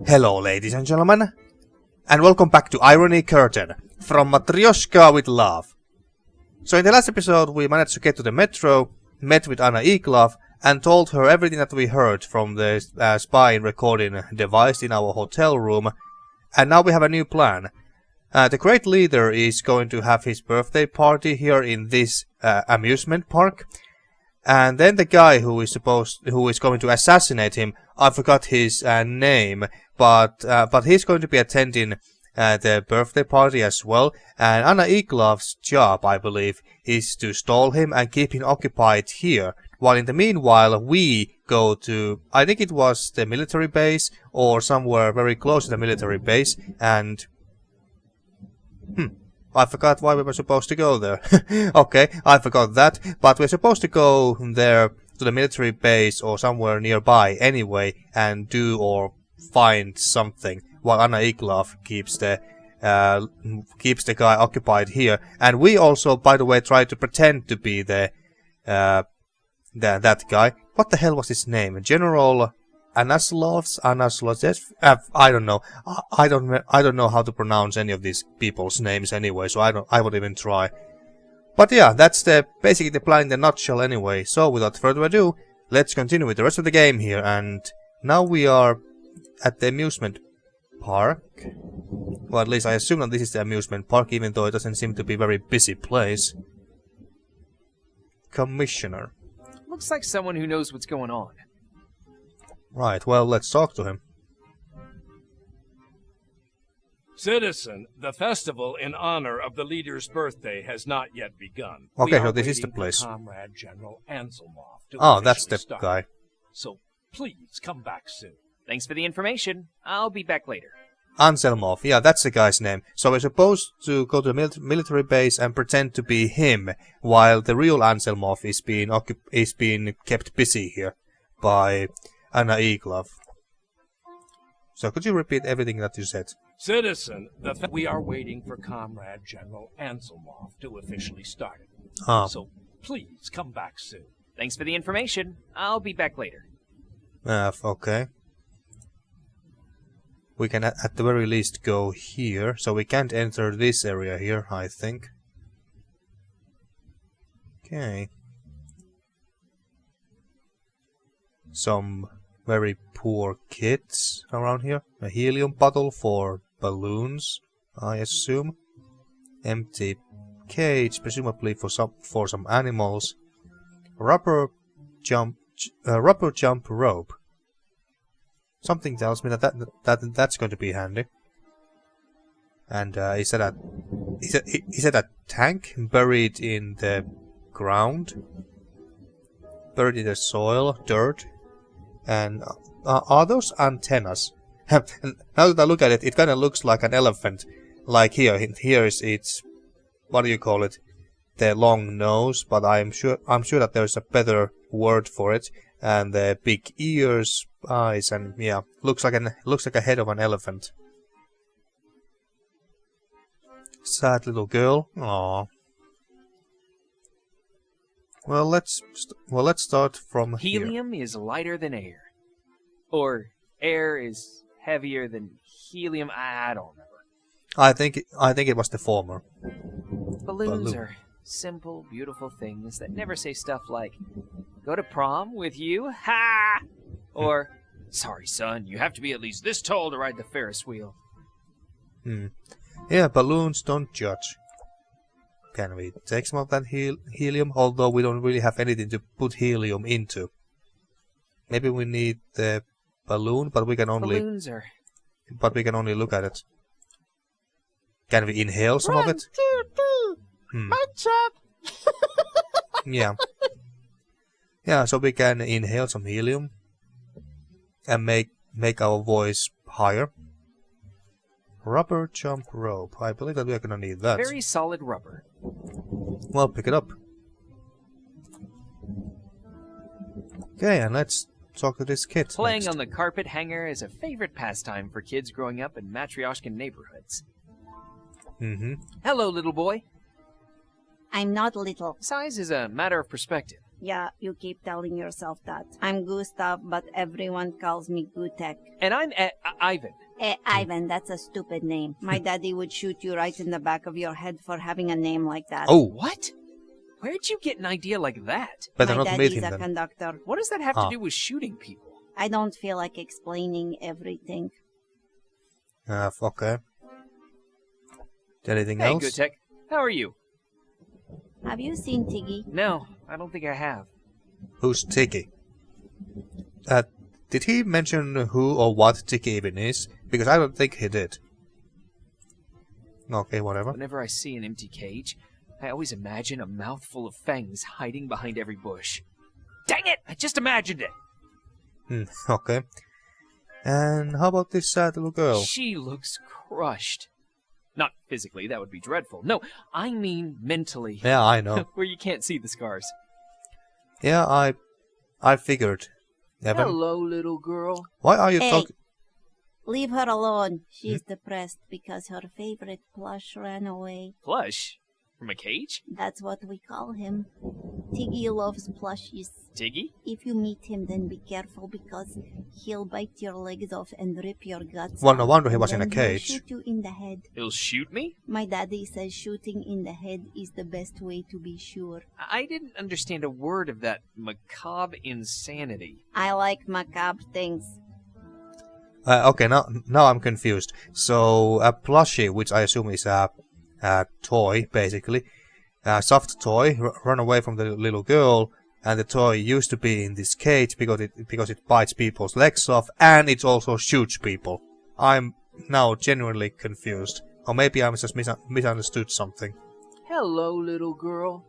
Hello, ladies and gentlemen, and welcome back to Irony Curtain from Matryoshka with Love. So in the last episode we managed to get to the metro, met with Anna Eaglove, and told her everything that we heard from the spying recording device in our hotel room, and now we have a new plan. The great leader is going to have his birthday party here in this amusement park, and then the guy who is going to assassinate him, I forgot his name, but he's going to be attending the birthday party as well. And Anna Eaglove's job, I believe, is to stall him and keep him occupied here, while in the meanwhile we go to, I think it was the military base or somewhere very close to the military base, and I forgot why we were supposed to go there. Okay, I forgot that, but we're supposed to go there to the military base or somewhere nearby anyway and do or find something, while Anna Eaglove keeps the guy occupied here. And we also, by the way, try to pretend to be that guy. What the hell was his name? General Anzelmov? I don't know. I don't know how to pronounce any of these people's names anyway, so I won't even try. But yeah, that's basically the plan in the nutshell anyway. So without further ado, let's continue with the rest of the game here. And now we are at the amusement park. Well, at least I assume that this is the amusement park, even though it doesn't seem to be a very busy place. Commissioner. Looks like someone who knows what's going on. Right, well, let's talk to him. Citizen, the festival in honor of the leader's birthday has not yet begun. Okay, so this is the place. Comrade General Anzelmov Oh, that's the guy. So please come back soon. Thanks for the information. I'll be back later. Anzelmov, yeah, that's the guy's name. So we're supposed to go to the military base and pretend to be him, while the real Anzelmov is being kept busy here by Anna Eaglove. So could you repeat everything that you said? Citizen, we are waiting for Comrade General Anzelmov to officially start it. So please come back soon. Thanks for the information. I'll be back later. Okay. We can at the very least go here, so we can't enter this area here, I think. Okay. Some very poor kids around here. A helium bottle for balloons, I assume. Empty cage, presumably for some animals. Rubber jump rope. Something tells me that's going to be handy. And is that a tank buried in the ground? Buried in the soil, dirt? And are those antennas? Now that I look at it, it kind of looks like an elephant. Like here is its, what do you call it? The long nose, but I'm sure that there's a better word for it. And the big ears, eyes, and yeah, looks like a head of an elephant. Sad little girl. Aww. Well, let's start from here. Helium is lighter than air, or air is heavier than helium. I don't remember. I think it was the former. Balloons are simple, beautiful things that never say stuff like, "Go to prom with you? Ha!" Or, "Sorry, son, you have to be at least this tall to ride the Ferris wheel." Yeah, balloons don't judge. Can we take some of that helium? Although we don't really have anything to put helium into. Maybe we need the balloon, but we can only look at it. Can we inhale some of it? 1, 2, 3. Yeah. Yeah, so we can inhale some helium and make our voice higher. Rubber jump rope. I believe that we're gonna need that. Very solid rubber. Well, pick it up. Okay, and let's talk to this kid. Playing on the carpet hanger is a favorite pastime for kids growing up in Matryoshka neighborhoods. Hello, little boy. I'm not little. Size is a matter of perspective. Yeah, you keep telling yourself that. I'm Gustav, but everyone calls me Gutek. And I'm Ivan. Ivan, that's a stupid name. My daddy would shoot you right in the back of your head for having a name like that. Oh, What? Where'd you get an idea like that? better My not meet daddy's him a then. conductor. What does that have to do with shooting people? I don't feel like explaining everything. Okay. Anything Hey, else? Gutek. How are you? Have you seen Tiggy? No, I don't think I have. Who's Tiki? Did he mention who or what Tiki even is? Because I don't think he did. Okay, whatever. Whenever I see an empty cage, I always imagine a mouthful of fangs hiding behind every bush. Dang it! I just imagined it! Okay. And how about this sad little girl? She looks crushed. Not physically, that would be dreadful. No, I mean mentally. Yeah, I know. Where you can't see the scars. Yeah, I figured. Evan, Hello, little girl. why are you Hey. talking? Leave her alone. She's depressed because her favorite plush ran away. Plush? From a cage? That's what we call him. Tiggy loves plushies. Tiggy? If you meet him, then be careful because he'll bite your legs off and rip your guts Well, no out, wonder he and was in a then he'll cage. shoot you in the head. He'll shoot me? My daddy says shooting in the head is the best way to be sure. I didn't understand a word of that macabre insanity. I like macabre things. Okay, now I'm confused. So a plushie, which I assume is a toy, basically, a soft toy, run away from the little girl, and the toy used to be in this cage because it bites people's legs off, and it also shoots people. I'm now genuinely confused, or maybe I just misunderstood something. Hello, little girl.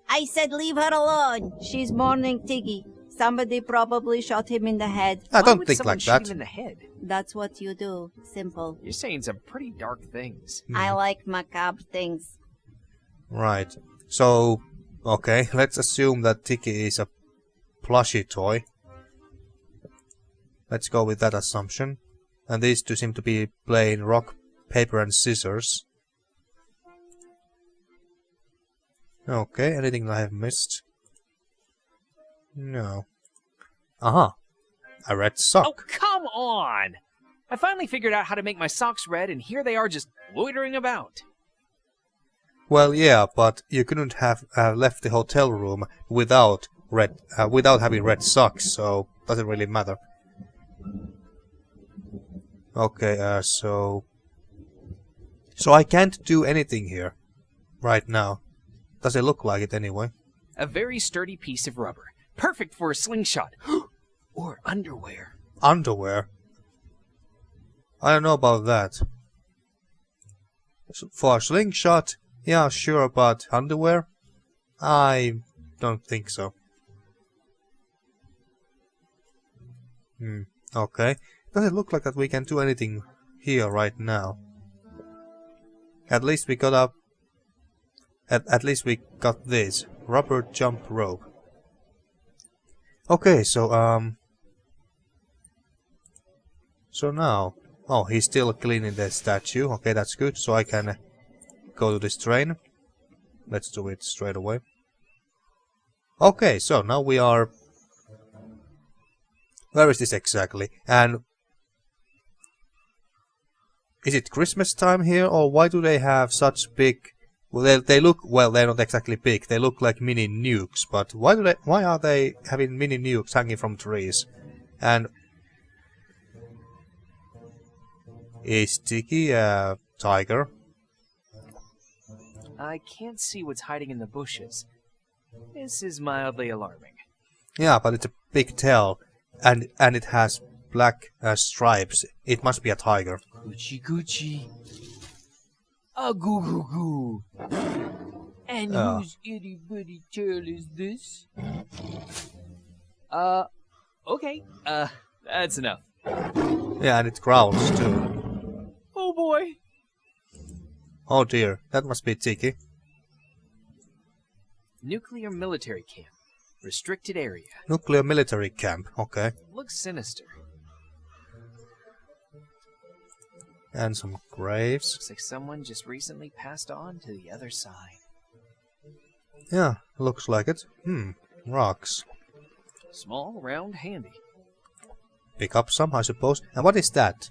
I said leave her alone. She's mourning Tiggy. Somebody probably shot him in the head. I Why don't would think someone like shoot that. him in the head? That's what you do. Simple. You're saying some pretty dark things. I like macabre things. Right. So, okay, let's assume that Tiki is a plushie toy. Let's go with that assumption. And these two seem to be playing rock, paper and scissors. Okay, anything I have missed? No. Aha! A red Oh, sock. come on! I finally figured out how to make my socks red, and here they are just loitering about. Well, yeah, but you couldn't have left the hotel room without having red socks, so doesn't really matter. Okay, so I can't do anything here right now. Does it look like it anyway? A very sturdy piece of rubber. Perfect for a slingshot. Or underwear. Underwear? I don't know about that. For a slingshot, yeah, sure, but underwear? I don't think so. Okay. Doesn't look like that we can do anything here right now. At least we got up. At least we got this rubber jump rope. Okay, so now, oh, he's still cleaning the statue. Okay, that's good. So I can go to this train. Let's do it straight away. Okay, so now we are. Where is this exactly? And is it Christmas time here, or why do they have such big? Well, they look, well, they're not exactly big. They look like mini nukes, but why are they having mini nukes hanging from trees? And is Tiki a tiger? I can't see what's hiding in the bushes. This is mildly alarming. Yeah, but it's a big tail, and it has black stripes. It must be a tiger. Gucci Gucci. A goo goo goo. And whose itty bitty tail is this? Okay. That's enough. Yeah, and it growls too. Oh boy. Oh dear, that must be Tiki. Nuclear military camp. Restricted area. Nuclear military camp, okay. Looks sinister. And some graves. Looks like someone just recently passed on to the other side. Yeah, looks like it. Rocks. Small, round, handy. Pick up some, I suppose. And what is that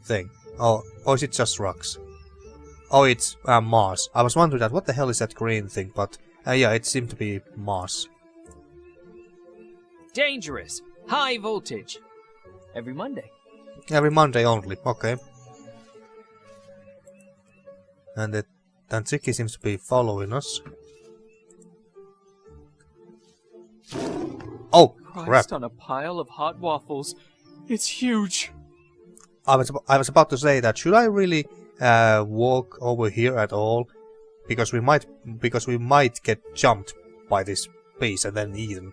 thing? Oh, or is it just rocks? Oh, it's moss. I was wondering that. What the hell is that green thing? But yeah, it seemed to be moss. Dangerous. High voltage. Every Monday. Every Monday only. Okay. And the Tanziki seems to be following us. Oh, crap. Christ on a pile of hot waffles. It's huge. I was about to say that. Should I really walk over here at all? Because we might get jumped by this beast and then eaten.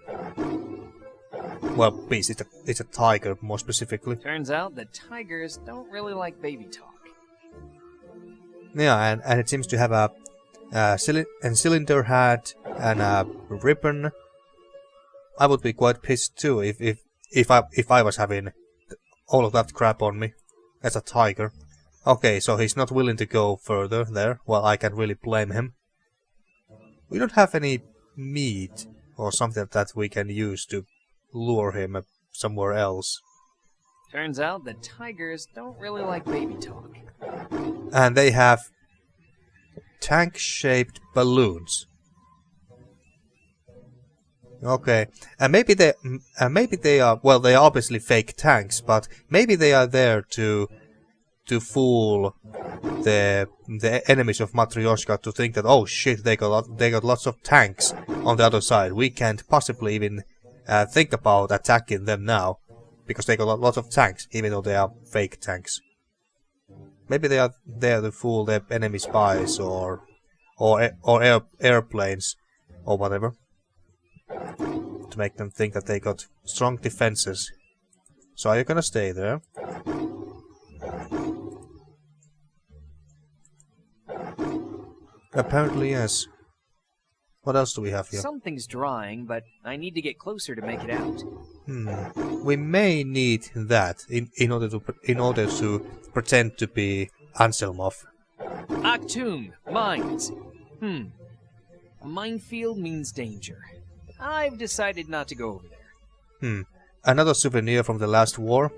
Well, beast, it's a tiger more specifically. Turns out that tigers don't really like baby talk. Yeah, and it seems to have a cylinder hat and a ribbon. I would be quite pissed too if I was having all of that crap on me as a tiger. Okay, so he's not willing to go further there. Well, I can't really blame him. We don't have any meat or something that we can use to lure him somewhere else. Turns out that tigers don't really like baby talk. And they have tank-shaped balloons. Okay, and maybe they are, well, they are obviously fake tanks, but maybe they are there to fool the enemies of Matryoshka to think that, oh shit, they got lots of tanks on the other side. We can't possibly even think about attacking them now because they got lots of tanks, even though they are fake tanks. Maybe they are there to fool their enemy spies or airplanes or whatever, to make them think that they got strong defenses. So are you gonna stay there? Apparently yes. What else do we have here? Something's drying, but I need to get closer to make it out. We may need that in order to pretend to be Anzelmov. Achtung! Mines! A minefield means danger. I've decided not to go over there. Another souvenir from the last war.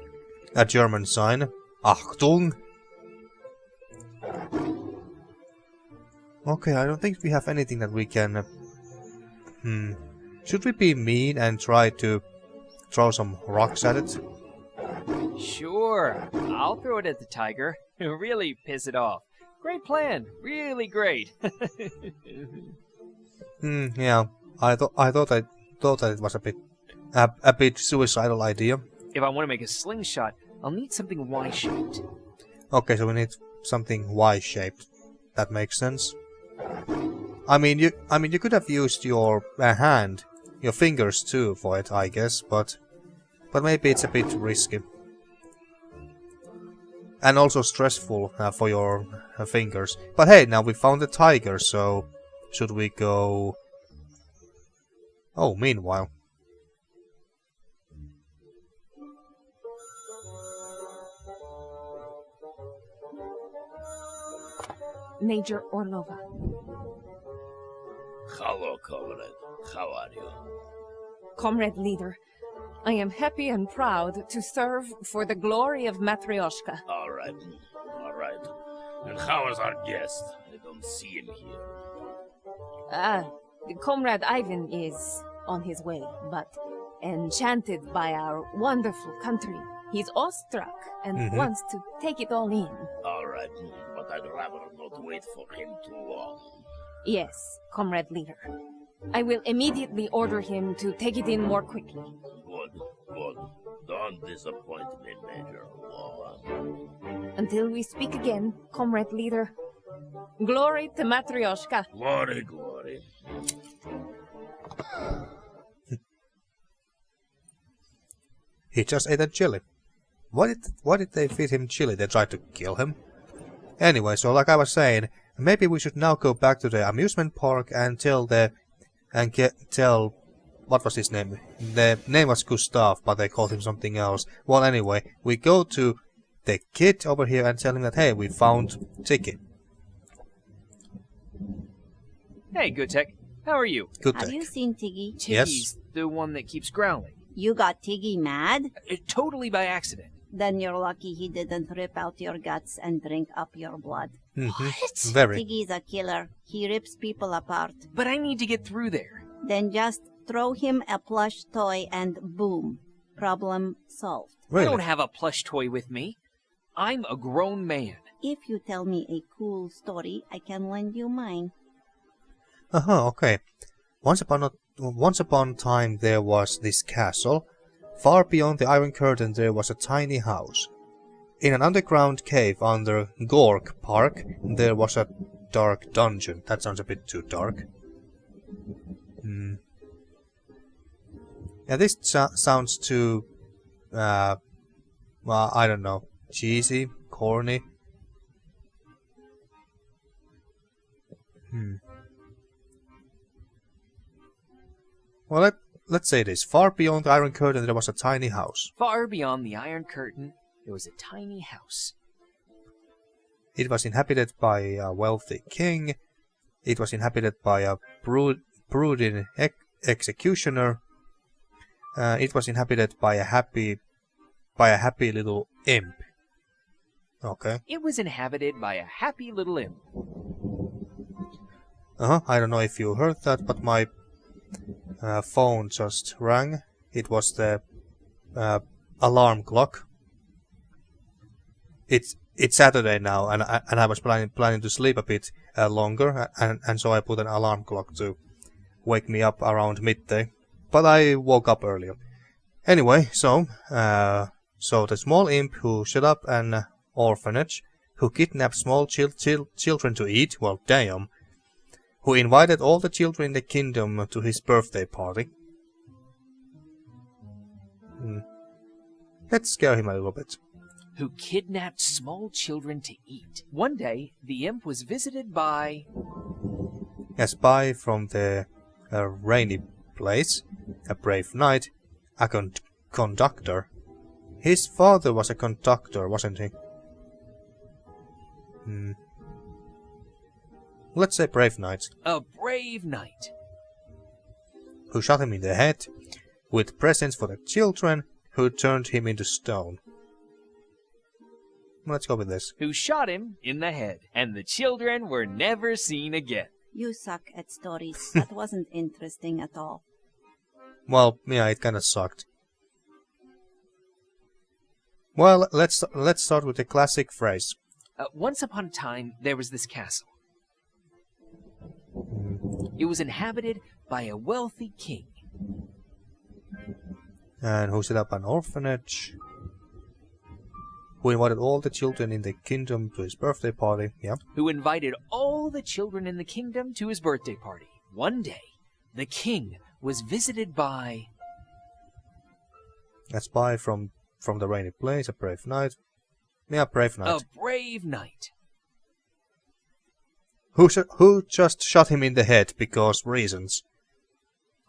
A German sign. Achtung! Okay, I don't think we have anything that we can... Should we be mean and try to throw some rocks at it? Sure, I'll throw it at the tiger. Really piss it off. Great plan, really great. Yeah, I thought that it was a bit suicidal idea. If I want to make a slingshot, I'll need something Y-shaped. Okay, so we need something Y-shaped. That makes sense. I mean, you could have used your hand, your fingers too, for it, I guess, but maybe it's a bit risky. And also stressful for your fingers. But hey, now we found the tiger, so should we go... Oh, meanwhile. Major Orlova. Hello, comrade. How are you? Comrade leader, I am happy and proud to serve for the glory of Matryoshka. All right. And how is our guest? I don't see him here. Comrade Ivan is on his way, but enchanted by our wonderful country. He's awestruck and wants to take it all in. All right, but I'd rather not wait for him too long. Yes, comrade leader. I will immediately order him to take it in more quickly. Good. Don't disappoint me, Major. Until we speak again, comrade leader. Glory to Matryoshka. Glory. He just ate a chili. Why did they feed him chili? They tried to kill him? Anyway, so like I was saying, maybe we should now go back to the amusement park and tell what was his name? The name was Gustav, but they called him something else. Well, anyway, we go to the kid over here and tell him that, hey, we found Tiki. Hey, Good Tech. How are you? Good Have day. you seen Tiggy? Tiggy's the one that keeps growling. You got Tiggy mad? Totally by accident. Then you're lucky he didn't rip out your guts and drink up your blood. Very. Tiggy's a killer. He rips people apart. But I need to get through there. Then just throw him a plush toy and boom. Problem solved. Really? I don't have a plush toy with me. I'm a grown man. If you tell me a cool story, I can lend you mine. Okay. Once upon a time there was this castle. Far beyond the Iron Curtain there was a tiny house. In an underground cave under GORK Park there was a dark dungeon. That sounds a bit too dark. Yeah, this sounds too... well, I don't know. Cheesy? Corny? Well, let's say this. Far beyond the Iron Curtain there was a tiny house. Far beyond the Iron Curtain, there was a tiny house. It was inhabited by a wealthy king. It was inhabited by a brooding executioner. It was inhabited by a happy little imp. Okay. It was inhabited by a happy little imp. I don't know if you heard that, but my phone just rang. It was the alarm clock. It's Saturday now, and I was planning to sleep a bit longer, and so I put an alarm clock to wake me up around midday. But I woke up earlier. Anyway, so the small imp who set up an orphanage, who kidnapped small children to eat, well, damn, who invited all the children in the kingdom to his birthday party. Let's scare him a little bit. Who kidnapped small children to eat. One day, the imp was visited by... A spy from the rainy place, a brave knight, a conductor. His father was a conductor, wasn't he? Let's say brave knight. A brave knight. Who shot him in the head, with presents for the children, who turned him into stone. Let's go with this. Who shot him in the head, and the children were never seen again. You suck at stories. That wasn't interesting at all. Well, yeah, it kinda sucked. Well, let's start with the classic phrase. Once upon a time, there was this castle. It was inhabited by a wealthy king. And who set up an orphanage. Who invited all the children in the kingdom to his birthday party. Yeah. Who invited all the children in the kingdom to his birthday party. One day, the king was visited by... A spy from the rainy place, a brave knight. Yeah, brave knight. A brave knight. Who just shot him in the head because reasons.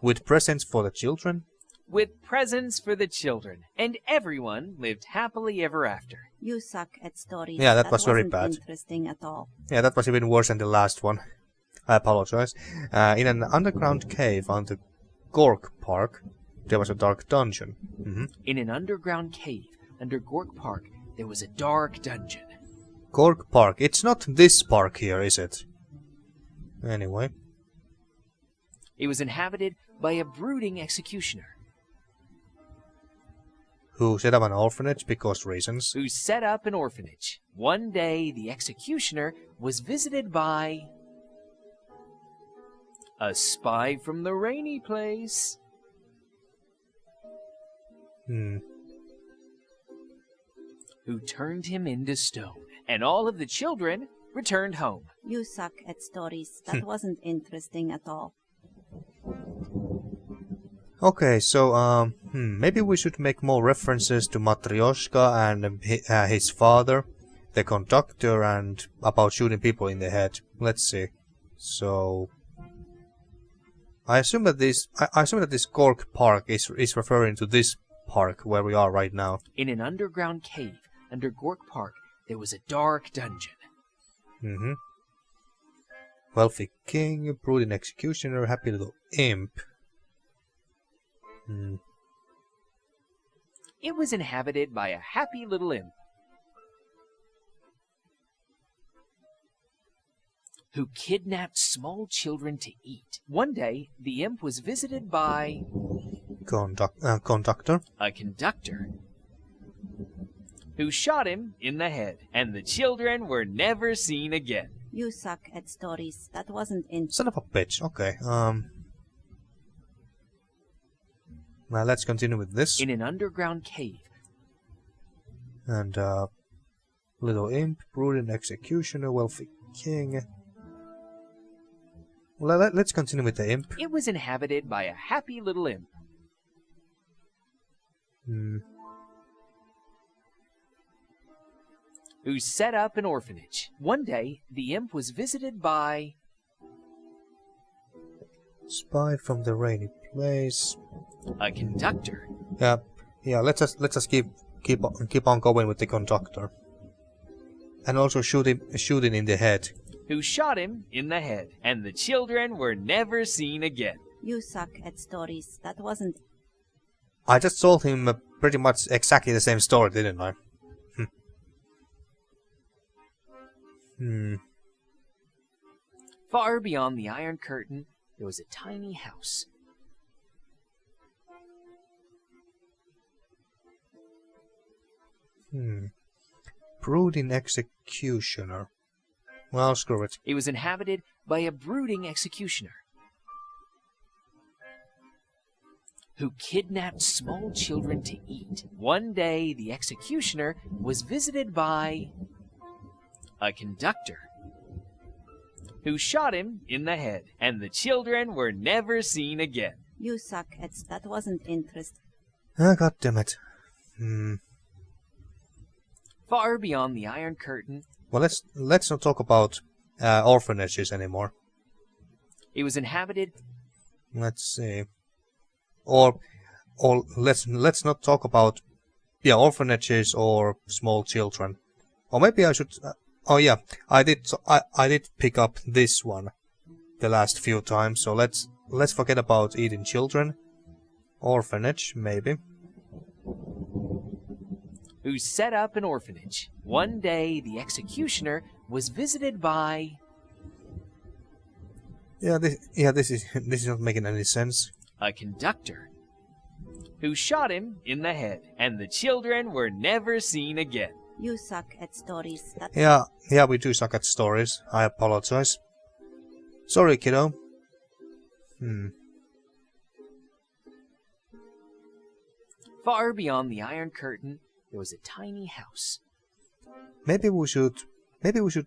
With presents for the children. With presents for the children. And everyone lived happily ever after. You suck at stories. Yeah, that was very wasn't bad. Interesting at all. Yeah, that was even worse than the last one. I apologize. In an underground cave on the GORK Park, there was a dark dungeon. In an underground cave under GORK Park, there was a dark dungeon. GORK Park. It's not this park here, is it? Anyway. It was inhabited by a brooding executioner. Who set up an orphanage because reasons. Who set up an orphanage. One day, the executioner was visited by... a spy from the rainy place. Who turned him into stone. And all of the children returned home. You suck at stories. That wasn't interesting at all. Okay, so maybe we should make more references to Matryoshka and his father, the conductor, and about shooting people in the head. Let's see. So I assume that this GORK Park is referring to this park where we are right now. In an underground cave under GORK Park, there was a dark dungeon. Wealthy king, brooding executioner, happy little imp. It was inhabited by a happy little imp who kidnapped small children to eat. One day, the imp was visited by Conductor. a conductor who shot him in the head, and the children were never seen again. You suck at stories. That wasn't in. Son of a bitch. Okay. Now let's continue with this. In an underground cave, And little imp, brooding executioner, wealthy king. Well, let's continue with the imp. it was inhabited by a happy little imp who set up an orphanage. One day, the imp was visited by Spy from the rainy place. a conductor Yeah. Let's just keep on going with the conductor. And also shooting in the head. who shot him in the head, and the children were never seen again. You suck at stories. That wasn't. I just told him pretty much exactly the same story, didn't I? Far beyond the Iron Curtain, there was a tiny house. Brooding executioner. Well, screw it. It was inhabited by a brooding executioner who kidnapped small children to eat. One day, the executioner was visited by a conductor who shot him in the head, and the children were never seen again. You suck at. That wasn't interest. Ah, god damn it. Far beyond the Iron Curtain, Well, let's not talk about orphanages anymore. it was inhabited. Let's see. Or let's not talk about orphanages or small children. Or maybe I should. Oh yeah, I did pick up this one the last few times. So let's forget about eating children. Orphanage, maybe. Who set up an orphanage. One day, the executioner was visited by This is not making any sense. a conductor who shot him in the head, and the children were never seen again. You suck at stories. That. Yeah, we do suck at stories. I apologize. Sorry, kiddo. Far beyond the Iron Curtain, there was a tiny house. Maybe we should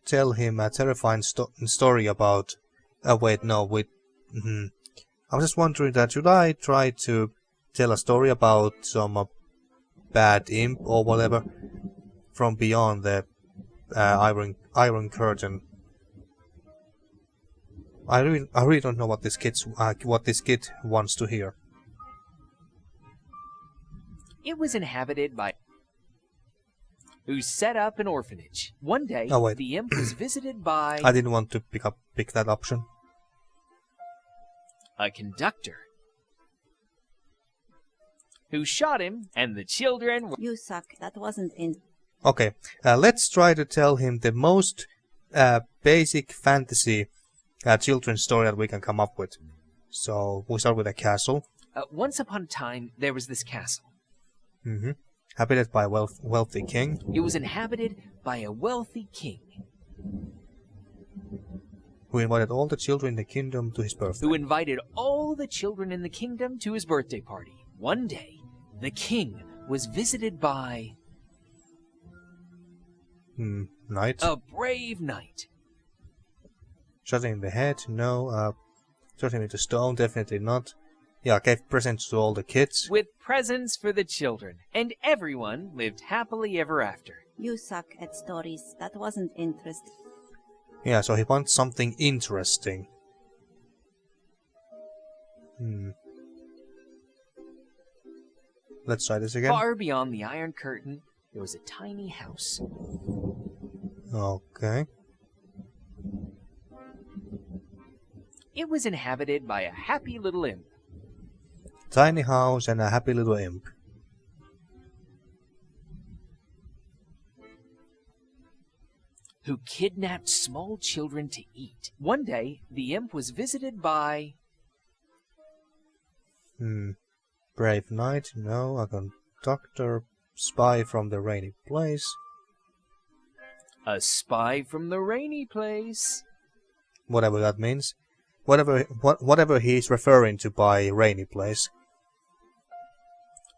tell him a terrifying story about. Wait, no, wait. I was just wondering that should I try to tell a story about some bad imp or whatever from beyond the iron curtain. I really don't know what this kid wants to hear. It was inhabited by who set up an orphanage. One day, Oh, wait. the imp was visited by I didn't want to pick that option. a conductor who shot him, and the children were. You suck. That wasn't in. Okay, let's try to tell him the most basic fantasy children's story that we can come up with. So we start with a castle. Once upon a time, there was this castle. Habited by a wealthy king. It was inhabited by a wealthy king Who invited all the children in the kingdom to his birthday. who invited all the children in the kingdom to his birthday party. One day, the king was visited by Knight. a brave knight Shot him in the head? No. Shot him into stone? Definitely not. Yeah, gave presents to all the kids. with presents for the children, and everyone lived happily ever after. You suck at stories. That wasn't interest. Yeah, so he wants something interesting. Let's try this again. Far beyond the Iron Curtain, there was a tiny house. Okay. It was inhabited by a happy little imp. Tiny house and a happy little imp. Who kidnapped small children to eat. One day, the imp was visited by... Brave knight, no. A conductor, spy from the rainy place. A spy from the rainy place. Whatever that means. Whatever he's referring to by rainy place.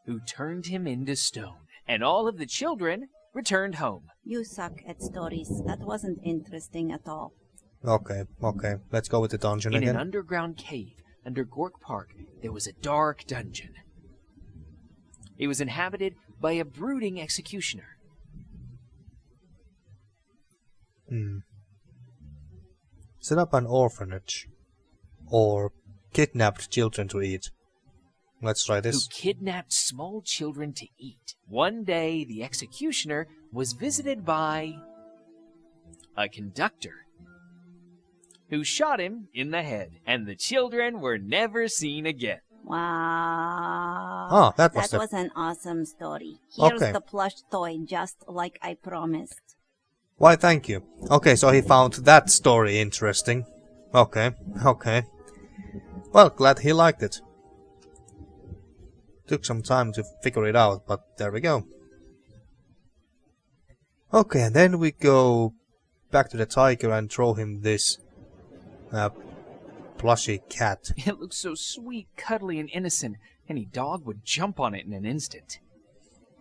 Who turned him into stone. And all of the children returned home. You suck at stories. That wasn't interesting at all. Okay. Let's go with the dungeon In again. an underground cave under GORK Park, there was a dark dungeon. It was inhabited by a brooding executioner. Set up an orphanage. Or kidnapped children to eat. Let's try this. Who kidnapped small children to eat. One day, the executioner was visited by a conductor who shot him in the head, and the children were never seen again. Wow. Oh, that was an awesome story. Here's the plush toy, just like I promised. Why, thank you. Okay, so he found that story interesting. Okay. Well, glad he liked it. Took some time to figure it out, but there we go. Okay, and then we go back to the tiger and throw him this plushy cat. It looks so sweet, cuddly, and innocent. Any dog would jump on it in an instant.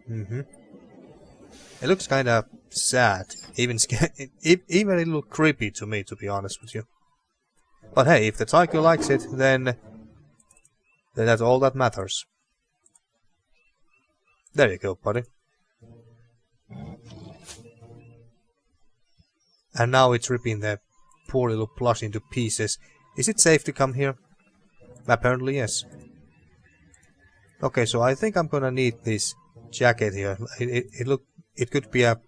It looks kind of sad, even a little creepy to me, to be honest with you. But hey, if the tiger likes it, then that's all that matters. There you go, buddy. And now it's ripping the poor little plush into pieces. Is it safe to come here? Apparently yes. Okay, so I think I'm gonna need this jacket here. It could be a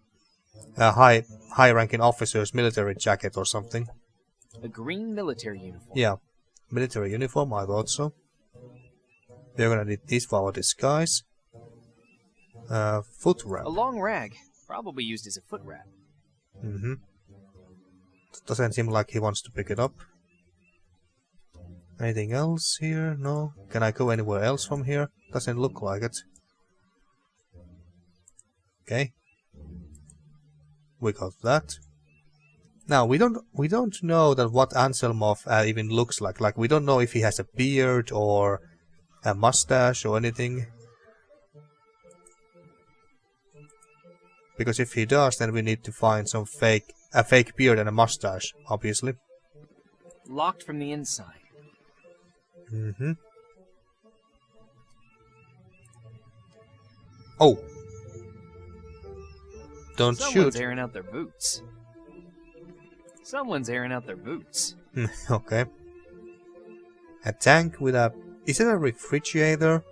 high-ranking officer's military jacket or something. A green military uniform. Yeah, military uniform, I thought so. We're gonna need this for our disguise. Foot wrap. A long rag, probably used as a foot wrap. Doesn't seem like he wants to pick it up. Anything else here? No? Can I go anywhere else from here? Doesn't look like it. Okay. We got that. Now we don't know that what Anzelmov even looks like. Like we don't know if he has a beard or a mustache or anything. Because if he does, then we need to find a fake beard and a mustache, obviously. Locked from the inside. Oh! Don't Someone's shoot. airing out their boots. Someone's airing out their boots. Okay. A tank with a... Is it a refrigerator?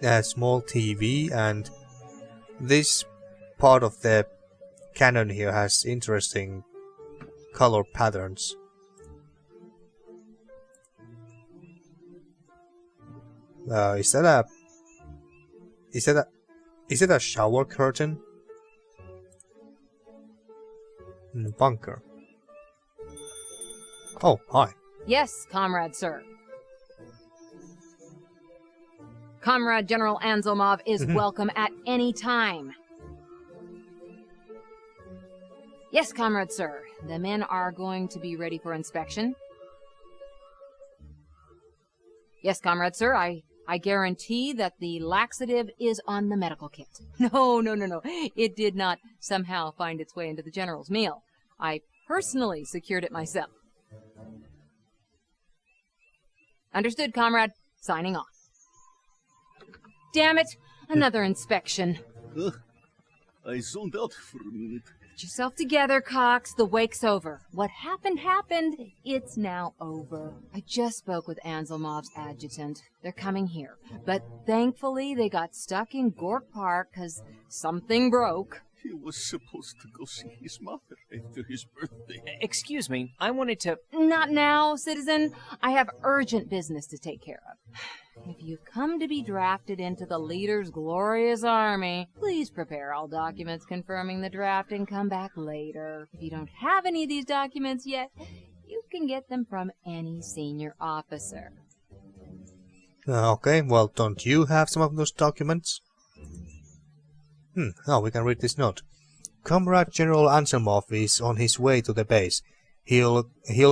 A small TV, and this part of the cannon here has interesting color patterns. Is it a shower curtain? Bunker. Oh, hi. Yes, comrade, sir. Comrade General Anzelmov is welcome at any time. Yes, comrade, sir. The men are going to be ready for inspection. Yes, comrade, sir. I guarantee that the laxative is on the medical kit. No. It did not somehow find its way into the general's meal. I personally secured it myself. Understood, comrade. Signing off. Damn it! Another inspection. I zoned out for a minute. Get yourself together, Cox. The wake's over. What happened. It's now over. I just spoke with Anzelmov's adjutant. They're coming here. But thankfully, they got stuck in GORK Park because something broke. He was supposed to go see his mother after his birthday. Excuse me, I wanted to... Not now, citizen. I have urgent business to take care of. If you've come to be drafted into the leader's glorious army, please prepare all documents confirming the draft and come back later. If you don't have any of these documents yet, you can get them from any senior officer. Okay, well, don't you have some of those documents? Oh, we can read this note. Comrade General Anzelmov is on his way to the base. He'll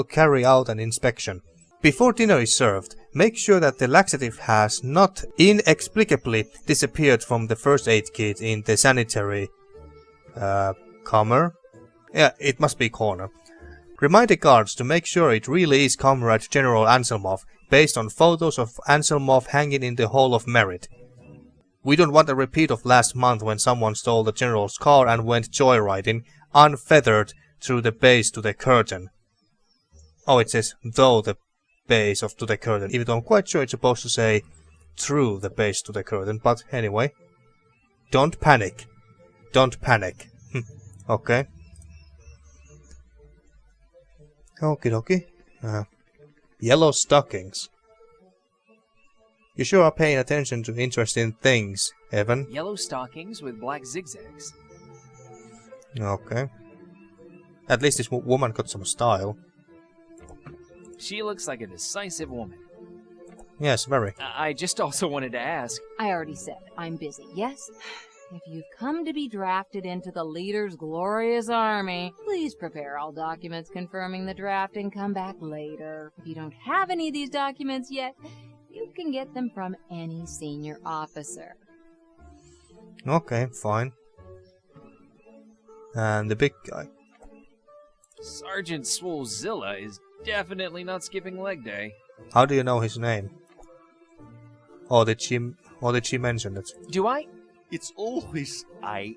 carry out an inspection. Before dinner is served, make sure that the laxative has not inexplicably disappeared from the first aid kit in the sanitary... corner? Yeah, it must be corner. Remind the guards to make sure it really is Comrade General Anzelmov, based on photos of Anzelmov hanging in the Hall of Merit. We don't want a repeat of last month when someone stole the General's car and went joyriding, unfeathered, through the base to the curtain. Oh, it says, though the base of to the curtain, even though I'm quite sure it's supposed to say, through the base to the curtain, but anyway. Don't panic. Don't panic. Okay. Okie dokie. Yellow stockings. You sure are paying attention to interesting things, Evan. Yellow stockings with black zigzags. Okay. At least this woman got some style. She looks like a decisive woman. Yes, very. I just also wanted to ask... I already said, I'm busy, yes? If you've come to be drafted into the leader's glorious army, please prepare all documents confirming the draft and come back later. If you don't have any of these documents yet, you can get them from any senior officer. Okay, fine. And the big guy. Sergeant Swolezilla is definitely not skipping leg day. How do you know his name? Or did she mention it? Do I? It's always I.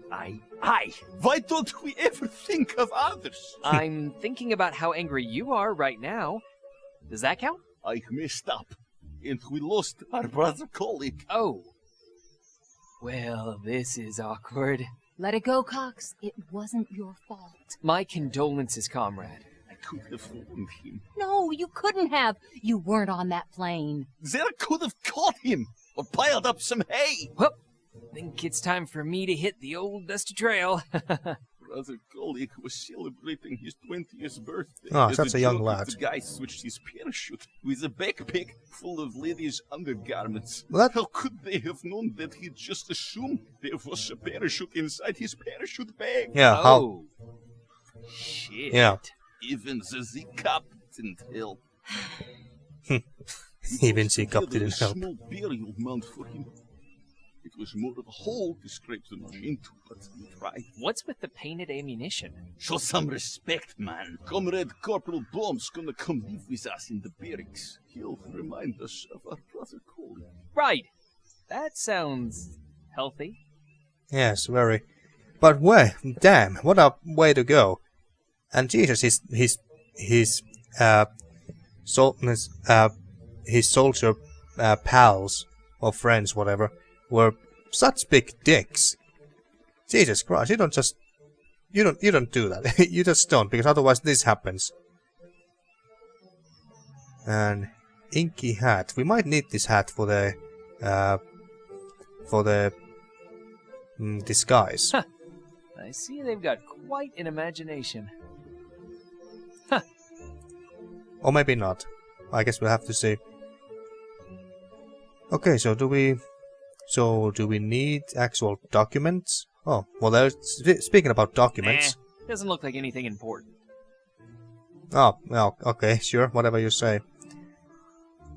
Why don't we ever think of others? I'm thinking about how angry you are right now. Does that count? I messed up, and we lost our brother colleague. Oh. Well, this is awkward. Let it go, Cox. It wasn't your fault. My condolences, comrade. I could have warned him. No, you couldn't have. You weren't on that plane. Zera could have caught him, or piled up some hay. Whoop. Think it's time for me to hit the old dusty trail. Brother colleague was celebrating his 20th birthday. Oh, As such a young joke, lad. The guy switched his parachute with a backpack full of ladies' undergarments. What? How could they have known that he just assumed there was a parachute inside his parachute bag? Yeah, how? Oh. Shit. Yeah. Even the Z Cup didn't help. Even C-Cup didn't help. A small burial mound for him. It was more of a hole to scrape the nose into, but we tried. What's with the painted ammunition? Show some respect, man. Comrade Corporal Blom's gonna come live with us in the barracks. He'll remind us of our brother colleague. Right. That sounds healthy. Yes, very. But damn, what a way to go. And Jesus, his soldier pals or friends, whatever, were such big dicks. Jesus Christ, you don't do that. You just don't, because otherwise this happens. And inky hat. We might need this hat for the disguise. Huh. I see they've got quite an imagination. Or maybe not. I guess we'll have to see. Okay, so do we need actual documents? Oh, well, speaking about documents. Doesn't look like anything important. Oh, well, okay, sure, whatever you say.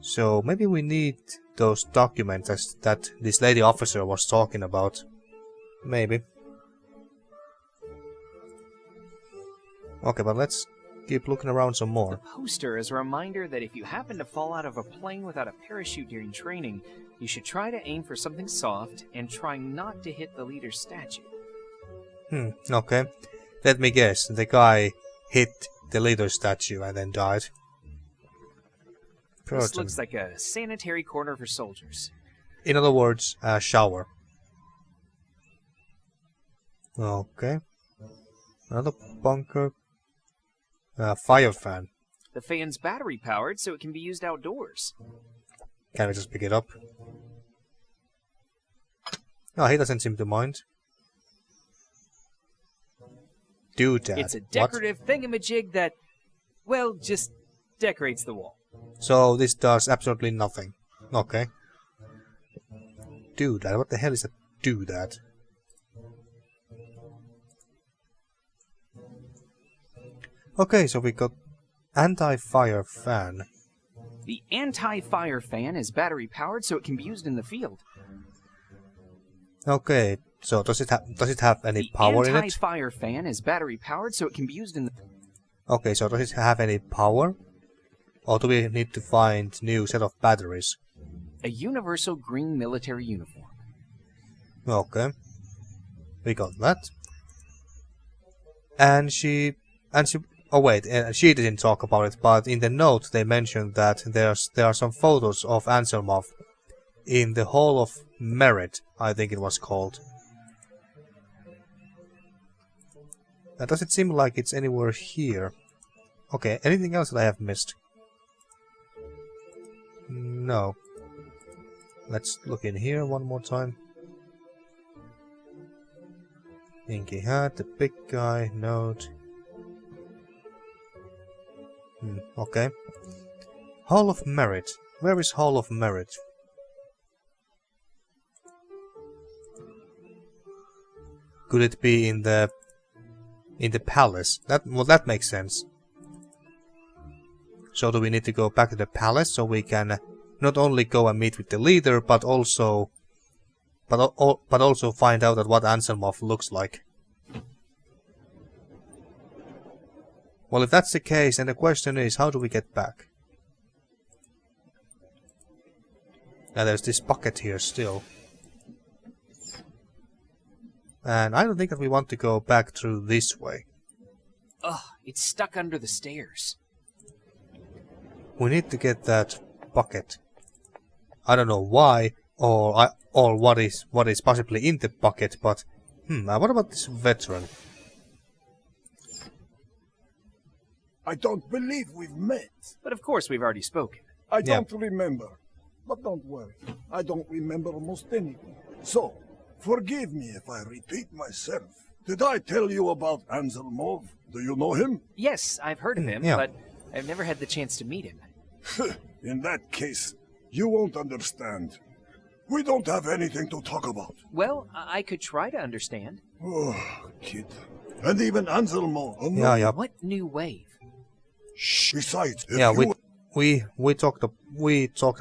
So maybe we need those documents that this lady officer was talking about. Maybe. Okay, but let's keep looking around some more. The poster is a reminder that if you happen to fall out of a plane without a parachute during training, you should try to aim for something soft and try not to hit the leader's statue. Okay. Let me guess. The guy hit the leader's statue and then died. This looks like a sanitary corner for soldiers. In other words, a shower. Okay. Another bunker. Fire fan. The fan's battery powered, so it can be used outdoors. Can we just pick it up? No, he doesn't seem to mind. Do that. It's a decorative thingamajig that, well, just decorates the wall. So this does absolutely nothing. Okay. Do that. What the hell is a do that? Okay, so we got anti-fire fan. The anti-fire fan is battery powered, so it can be used in the field. Okay, so does it have any power in it? The anti-fire fan is battery powered, so it can be used in the... Okay, so does it have any power? Or do we need to find new set of batteries? A universal green military uniform. Okay. We got that. And she oh wait, she didn't talk about it, but in the note they mentioned that there are some photos of Anzelmov in the Hall of Merit, I think it was called. Does it seem like it's anywhere here? Okay, anything else that I have missed? No. Let's look in here one more time. Inky hat, the big guy, note. Okay. Hall of Merit. Where is Hall of Merit? Could it be in the palace? That makes sense. So do we need to go back to the palace so we can not only go and meet with the leader, but also find out what Anzelmov looks like? Well, if that's the case, then the question is, how do we get back? Now there's this bucket here still. And I don't think that we want to go back through this way. Ugh, it's stuck under the stairs. We need to get that bucket. I don't know why, or what is possibly in the bucket, but what about this veteran? I don't believe we've met. But of course we've already spoken. I don't remember. But don't worry, I don't remember almost anything. So, forgive me if I repeat myself. Did I tell you about Anzelmov? Do you know him? Yes, I've heard of him, but I've never had the chance to meet him. In that case, you won't understand. We don't have anything to talk about. Well, I could try to understand. Oh, kid. And even Anzelmov. What new wave? Shh. Besides, we talked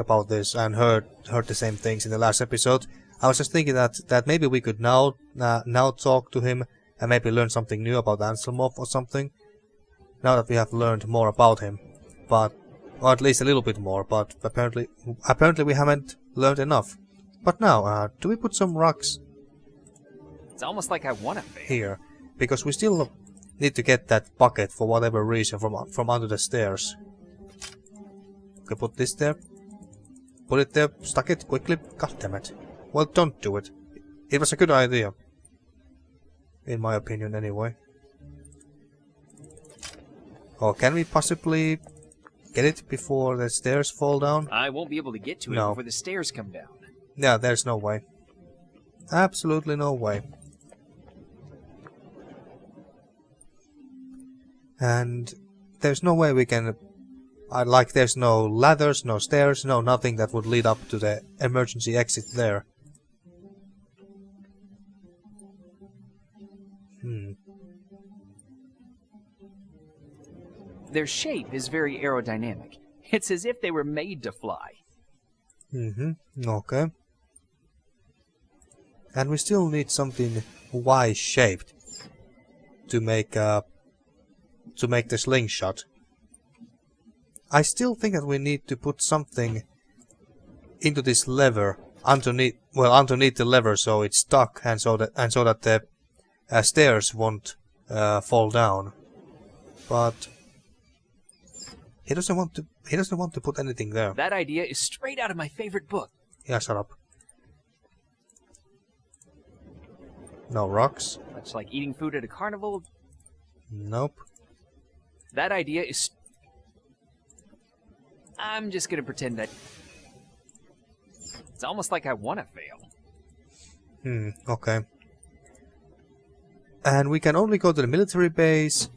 about this and heard the same things in the last episode. I was just thinking that maybe we could now talk to him and maybe learn something new about Anzelmov or something. Now that we have learned more about him, or at least a little bit more. But apparently we haven't learned enough. But now, do we put some rocks? It's almost like I want to fail. Here, because we still need to get that bucket for whatever reason from under the stairs. Okay, put this there. Put it there. Stuck it quickly. God damn it. Well, don't do it. It was a good idea. In my opinion, anyway. Or can we possibly get it before the stairs fall down? I won't be able to get to it before the stairs come down. Yeah, there's no way. Absolutely no way. And there's no way we can... there's no ladders, no stairs, no nothing that would lead up to the emergency exit there. Their shape is very aerodynamic. It's as if they were made to fly. Okay. And we still need something Y-shaped to make the slingshot. I still think that we need to put something into this lever underneath the lever, so it's stuck, and so that the stairs won't fall down. But he doesn't want to put anything there. That idea is straight out of my favorite book. Yeah, shut up. No rocks. Much like eating food at a carnival. Nope. That idea is... I'm just gonna pretend that... It's almost like I want to fail. Okay. And we can only go to the military base,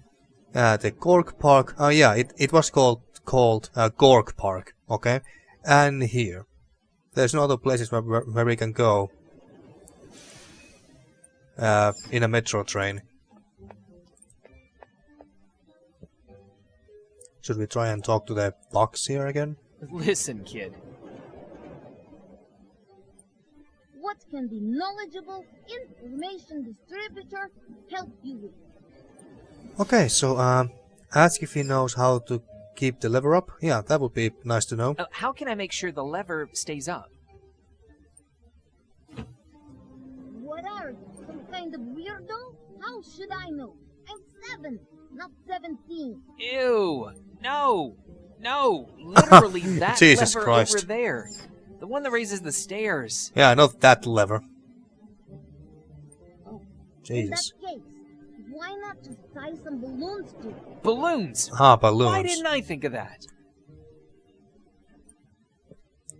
the GORK Park. Oh yeah, it was called GORK Park. Okay, and here. There's no other places where we can go in a metro train. Should we try and talk to the box here again? Listen, kid. What can the knowledgeable information distributor help you with? Okay, so ask if he knows how to keep the lever up. Yeah, that would be nice to know. How can I make sure the lever stays up? What are you, some kind of weirdo? How should I know? I'm 7, not 17. Ew! No! No! Literally that Jesus lever Christ. over there. The one that raises the stairs. Yeah, not that lever. Oh, Jesus. in that case, why not just tie some balloons to it? Balloons! Balloons. Why didn't I think of that?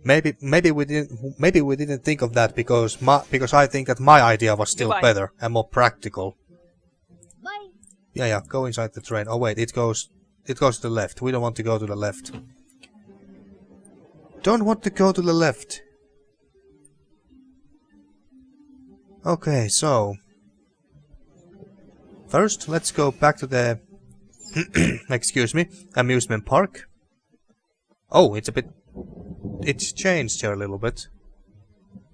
Maybe we didn't think of that because I think that my idea was still Goodbye. better and more practical. Bye. Yeah, go inside the train. Oh wait, it goes to the left. We don't want to go to the left. Don't want to go to the left. Okay, so first let's go back to the excuse me, amusement park. Oh, it's changed here a little bit.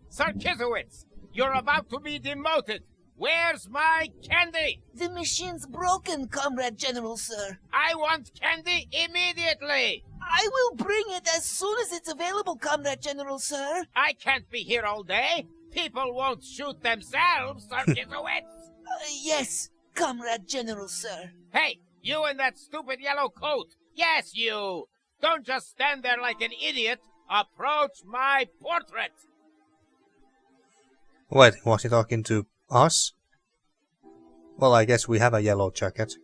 Sir Kisowitz, you're about to be demoted. Where's my candy? The machine's broken, Comrade General, sir. I want candy immediately. I will bring it as soon as it's available, Comrade General, sir. I can't be here all day. People won't shoot themselves, Sir Kisowitz. Yes, Comrade General, sir. Hey, you in that stupid yellow coat. Yes, you. Don't just stand there like an idiot. Approach my portrait. Wait, was he talking to us? Well, I guess we have a yellow jacket.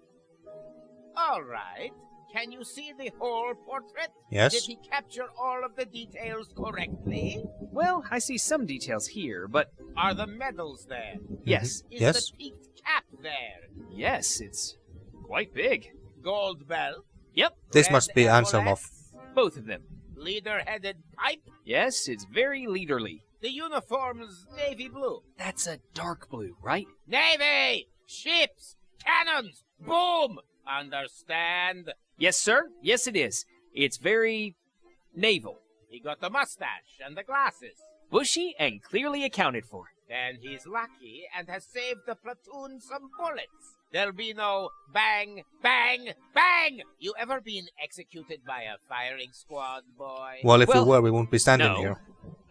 All right. Can you see the whole portrait? Yes. Did he capture all of the details correctly? Well, I see some details here, but... Are the medals there? Yes. Is Yes. the peaked cap there? Yes, it's quite big. Gold belt? Yep, This Red must be epaulets? Anselmov. both of them. Leader-headed pipe? Yes, it's very leaderly. The uniform's navy blue. That's a dark blue, right? Navy! Ships! Cannons! Boom! Understand? Yes, sir. Yes, it is. It's very naval. He got the mustache and the glasses. Bushy and clearly accounted for. Then he's lucky and has saved the platoon some bullets. There'll be no bang, bang, bang! You ever been executed by a firing squad, boy? Well, if Well, we were, we wouldn't be standing no. here.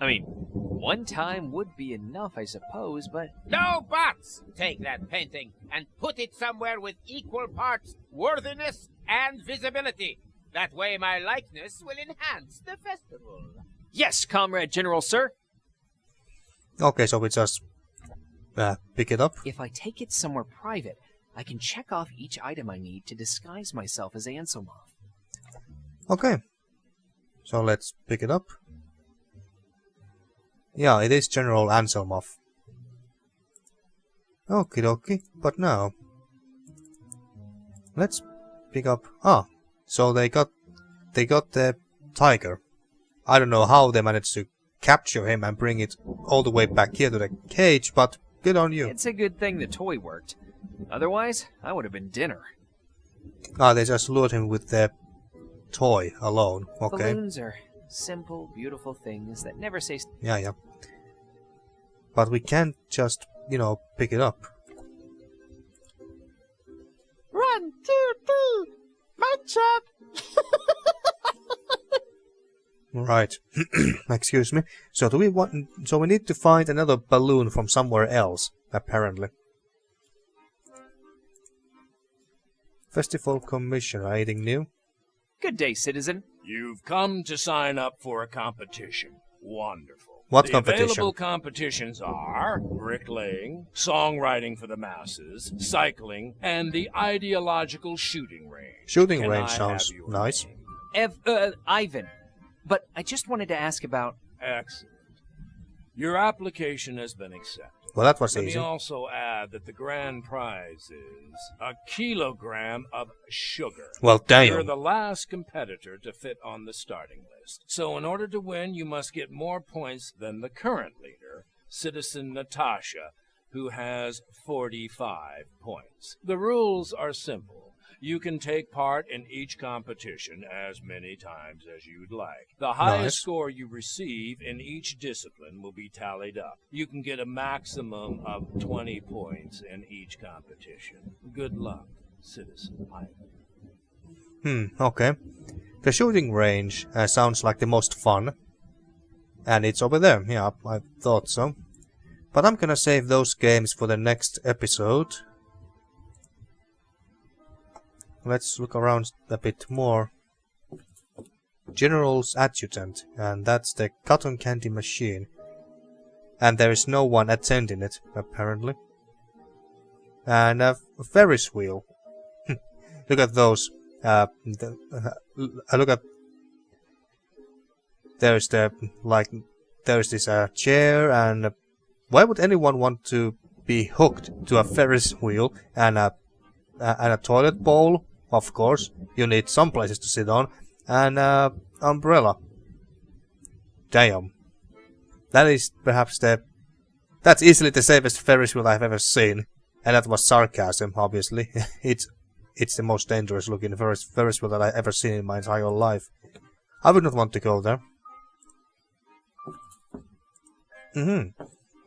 I mean, one time would be enough, I suppose, but... No buts! Take that painting and put it somewhere with equal parts worthiness and visibility. That way my likeness will enhance the festival. Yes, Comrade General, sir! Okay, so we just pick it up. If I take it somewhere private, I can check off each item I need to disguise myself as Anselmov. Okay. So let's pick it up. Yeah, it is General Anzelmov. Okie dokie, but now let's pick up. So they got the tiger. I don't know how they managed to capture him and bring it all the way back here to the cage, but good on you. It's a good thing the toy worked. Otherwise, I would have been dinner. They just lured him with the toy alone. Okay. Balloons are simple, beautiful things that never say... Yeah. But we can't just, pick it up. 1, 2, 3. Match up. Right. Excuse me. So we need to find another balloon from somewhere else, apparently. Festival Commissioner, anything new? Good day, citizen. You've come to sign up for a competition. Wonderful. What the competition? Available competitions are bricklaying, songwriting for the masses, cycling, and the ideological shooting range. Shooting Can range I sounds have your nice. name? Ivan. But I just wanted to ask about... Excellent. Your application has been accepted. Well, that was Let easy. me also add that the grand prize is a kilogram of sugar. Well, You're damn. the last competitor to fit on the starting list. So in order to win, you must get more points than the current leader, Citizen Natasha, who has 45 points. The rules are simple. You can take part in each competition as many times as you'd like. The highest Nice. score you receive in each discipline will be tallied up. You can get a maximum of 20 points in each competition. Good luck, Citizen Ivan. Okay. The shooting range sounds like the most fun. And it's over there. Yeah, I thought so. But I'm gonna save those games for the next episode. Let's look around a bit more. General's Adjutant, and that's the cotton candy machine. And there is no one attending it, apparently. And a Ferris wheel. Look at those. Look at... There's this chair, and why would anyone want to be hooked to a Ferris wheel and a toilet bowl? Of course, you need some places to sit on, and umbrella. Damn. That is perhaps that's easily the safest Ferris wheel I've ever seen. And that was sarcasm, obviously. It's the most dangerous looking Ferris wheel that I've ever seen in my entire life. I would not want to go there.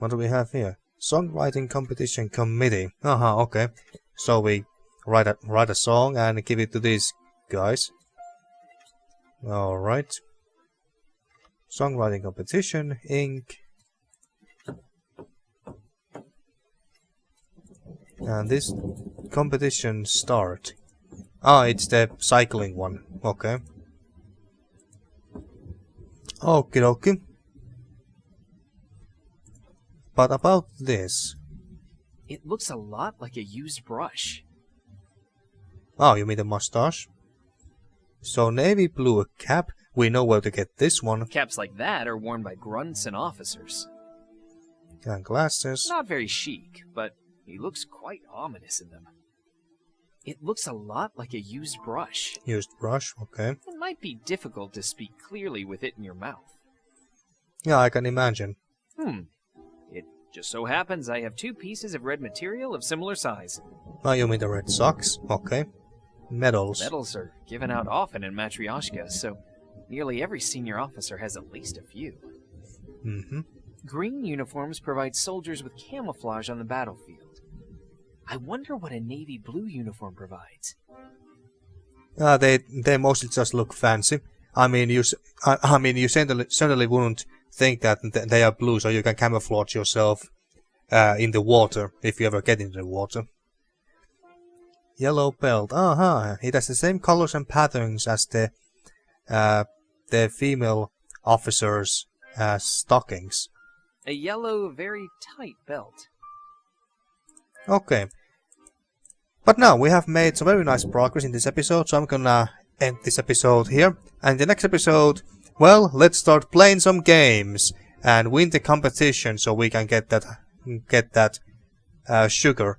What do we have here? Songwriting competition committee. Okay. So we write a song and give it to these guys. Alright. Songwriting competition, ink. And this competition start. It's the cycling one. Okay. Okie dokie. But about this. It looks a lot like a used brush. Oh, you mean the mustache? So navy blue cap. We know where to get this one. Caps like that are worn by grunts and officers. And glasses. Not very chic, but he looks quite ominous in them. It looks a lot like a used brush. Used brush, okay. It might be difficult to speak clearly with it in your mouth. Yeah, I can imagine. It just so happens I have 2 pieces of red material of similar size. Oh, you mean the red socks? Okay. Medals. Medals are given out often in Matryoshka, so nearly every senior officer has at least a few. Green uniforms provide soldiers with camouflage on the battlefield. I wonder what a navy blue uniform provides. They mostly just look fancy. I mean, you certainly wouldn't think that they are blue, so you can camouflage yourself in the water if you ever get into the water. Yellow belt. It has the same colors and patterns as the female officers' stockings. A yellow, very tight belt. Okay. But now we have made some very nice progress in this episode, so I'm gonna end this episode here. And the next episode, well, let's start playing some games and win the competition so we can get that sugar.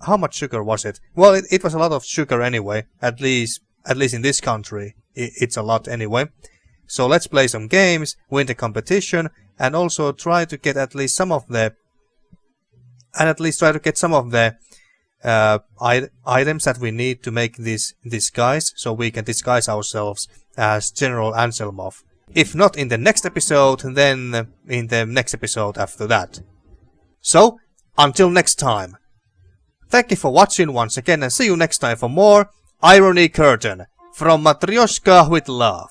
How much sugar was it? Well, it was a lot of sugar anyway. At least in this country, it's a lot anyway. So let's play some games, win the competition, and also try to get at least some of the items that we need to make this disguise, so we can disguise ourselves as General Anzelmov. If not in the next episode, then in the next episode after that. So, until next time. Thank you for watching once again, and see you next time for more Irony Curtain from Matryoshka with love.